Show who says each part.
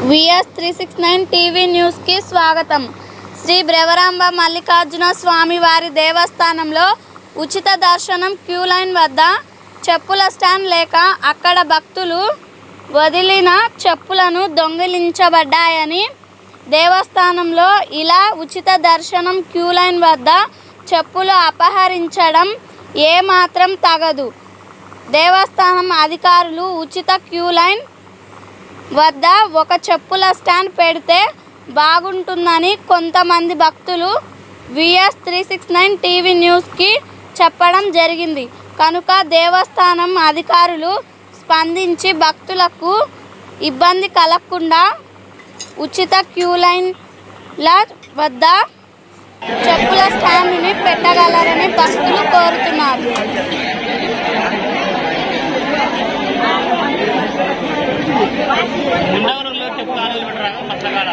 Speaker 1: VS369 TV news కి స్వాగతం. శ్రీ బ్రవరాంబ మల్లికార్జున స్వామి వారి దేవస్థానంలో ఉచిత దర్శనం క్యూ లైన్ వద్ద చెప్పుల స్టాండ్ లేక అక్కడ భక్తులు వదిలిన చెప్పులను దొంగిలించబడ్డాయని, దేవస్థానంలో ఇలా ఉచిత దర్శనం క్యూ లైన్ వద్ద చెప్పులు అపహరించడం ఏమాత్రం తగదు. దేవస్థానం అధికారులు ఉచిత క్యూ లైన్ వద్ద ఒక చెప్పుల స్టాండ్ పెడితే బాగుంటుందని కొంతమంది భక్తులు VS369 టీవీ న్యూస్కి చెప్పడం జరిగింది. కనుక దేవస్థానం అధికారులు స్పందించి భక్తులకు ఇబ్బంది కలగకుండా ఉచిత క్యూ లైన్ల వద్ద చెప్పుల స్టాండ్ని పెట్టగలరని భక్తులు కోరుతున్నారు.
Speaker 2: ముందవరంలో చెప్పు కాలేజీ పెట్టరా మచ్చగాడ